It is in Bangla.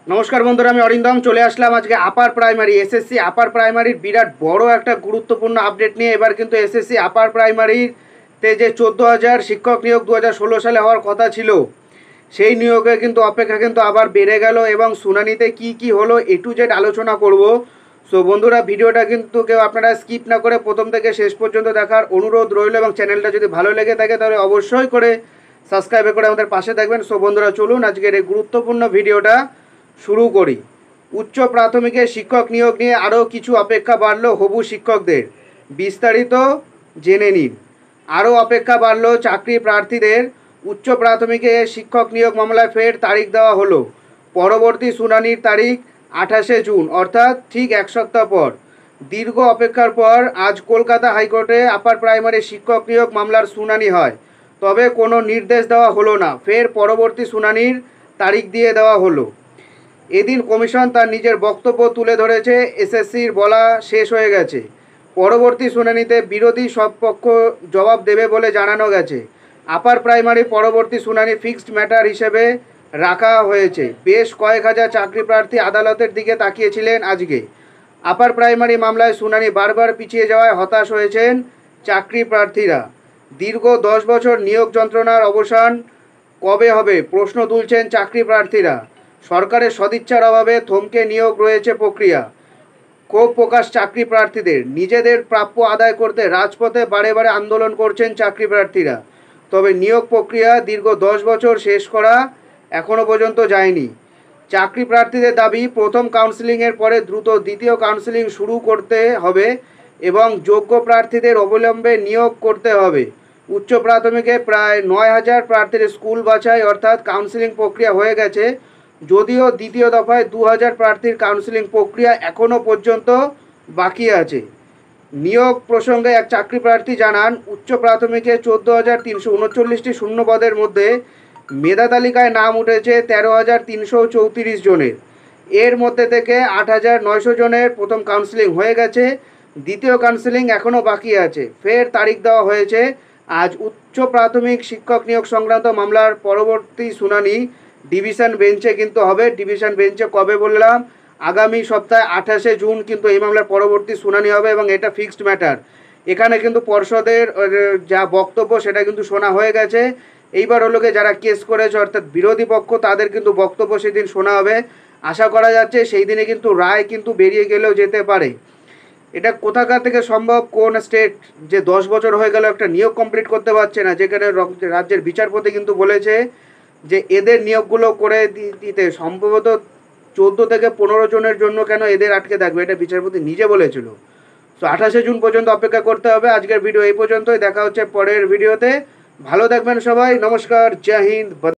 নমস্কার বন্ধুরা, আমি অরিন্দম চলে আসলাম আজকে আপার প্রাইমারি এসএসসি আপার প্রাইমারির বিরাট বড় একটা গুরুত্বপূর্ণ আপডেট নিয়ে। এবার কিন্তু এসএসসি আপার প্রাইমারিতে যে 14,000 শিক্ষক নিয়োগ 2016 সালে হওয়ার কথা ছিল, সেই নিয়োগে কিন্তু অপেক্ষা কিন্তু আবার বেড়ে গেল এবং শুনানিতে কি কি হলো এ টু জেড আলোচনা করব। সো বন্ধুরা, ভিডিওটা কিন্তু কেউ আপনারা স্কিপ না করে প্রথম থেকে শেষ পর্যন্ত দেখার অনুরোধ রইল এবং চ্যানেলটা যদি ভালো লেগে থাকে তাহলে অবশ্যই করে সাবস্ক্রাইব করে আমাদের পাশে থাকবেন। সো বন্ধুরা, চলুন আজকের এই গুরুত্বপূর্ণ ভিডিওটা শুরু করি। উচ্চ প্রাথমিকে শিক্ষক নিয়োগ নিয়ে আরও কিছু অপেক্ষা বাড়ল হবু শিক্ষকদের, বিস্তারিত জেনে নিন। আরও অপেক্ষা বাড়ল চাকরি প্রার্থীদের। উচ্চ প্রাথমিকে শিক্ষক নিয়োগ মামলায় ফের তারিখ দেওয়া হলো। পরবর্তী শুনানির তারিখ 28শে জুন, অর্থাৎ ঠিক এক সপ্তাহ পর। দীর্ঘ অপেক্ষার পর আজ কলকাতা হাইকোর্টে আপার প্রাইমারি শিক্ষক নিয়োগ মামলার শুনানি হয়, তবে কোনো নির্দেশ দেওয়া হলো না। ফের পরবর্তী শুনানির তারিখ দিয়ে দেওয়া হলো। এদিন কমিশন তার নিজের বক্তব্য তুলে ধরেছে। এসএসসির বলা শেষ হয়ে গেছে। পরবর্তী শুনানিতে বিরোধী সব পক্ষ জবাব দেবে বলে জানানো গেছে। আপার প্রাইমারি পরবর্তী শুনানি ফিক্সড ম্যাটার হিসেবে রাখা হয়েছে। বেশ কয়েক হাজার চাকরি প্রার্থী আদালতের দিকে তাকিয়েছিলেন আজকে। আপার প্রাইমারি মামলায় শুনানি বারবার পিছিয়ে যাওয়ায় হতাশ হয়েছেন চাকরি প্রার্থীরা। দীর্ঘ 10 বছর নিয়োগ যন্ত্রণার অবসান কবে হবে প্রশ্ন তুলছেন চাকরি প্রার্থীরা। সরকারের সদিচ্ছার অভাবে থমকে নিয়োগ রয়েছে প্রক্রিয়া। ক্ষোভ প্রকাশ চাকরি প্রার্থীদের। নিজেদের প্রাপ্য আদায় করতে রাজপথে বারে বারে আন্দোলন করছেন চাকরি প্রার্থীরা। তবে নিয়োগ প্রক্রিয়া দীর্ঘ 10 বছর শেষ করা এখনও পর্যন্ত যায়নি। চাকরি প্রার্থীদের দাবি, প্রথম কাউন্সেলিংয়ের পরে দ্রুত দ্বিতীয় কাউন্সেলিং শুরু করতে হবে এবং যোগ্য প্রার্থীদের অবিলম্বে নিয়োগ করতে হবে। উচ্চ প্রাথমিকে প্রায় 9,000 প্রার্থীর স্কুল বাছাই অর্থাৎ কাউন্সেলিং প্রক্রিয়া হয়ে গেছে, যদিও দ্বিতীয় দফায় 2,000 প্রার্থীর কাউন্সেলিং প্রক্রিয়া এখনও পর্যন্ত বাকি আছে। নিয়োগ প্রসঙ্গে এক চাকরি প্রার্থী জানান, উচ্চ প্রাথমিকে 14,339টি শূন্যপদের মধ্যে মেধা তালিকায় নাম উঠেছে 13,334 জনের। এর মধ্যে থেকে 8,900 জনের প্রথম কাউন্সেলিং হয়ে গেছে, দ্বিতীয় কাউন্সেলিং এখনও বাকি আছে। ফের তারিখ দেওয়া হয়েছে। আজ উচ্চ প্রাথমিক শিক্ষক নিয়োগ সংক্রান্ত মামলার পরবর্তী শুনানি ডিভিশন বেঞ্চে কিন্তু হবে। ডিভিশন বেঞ্চে কবে বললাম? আগামী সপ্তাহে 28শে জুন কিন্তু এই মামলার পরবর্তী শুনানি হবে এবং এটা ফিক্সড ম্যাটার। এখানে কিন্তু পর্ষদের যা বক্তব্য সেটা কিন্তু শোনা হয়ে গেছে। এইবার হলো যারা কেস করেছে অর্থাৎ বিরোধী পক্ষ, তাদের কিন্তু বক্তব্য সেদিন শোনা হবে। আশা করা যাচ্ছে সেই দিনে কিন্তু রায় কিন্তু বেরিয়ে গেলেও যেতে পারে। এটা কোথাকার থেকে সম্ভব? কোন স্টেট যে 10 বছর হয়ে গেল একটা নিয়োগ কমপ্লিট করতে পারছে না, যেখানে রাজ্যের বিচারপতি কিন্তু বলেছে যে এদের নিয়োগগুলো করে দিতে সম্ভবত 14 থেকে 15 জনের জন্য কেন এদের আটকে থাকবে, এটা বিচারপতি নিজে বলেছিল। তো 28শে জুন পর্যন্ত অপেক্ষা করতে হবে। আজকের ভিডিও এই পর্যন্তই, দেখা হচ্ছে পরের ভিডিওতে। ভালো থাকবেন সবাই, নমস্কার, জয় হিন্দ।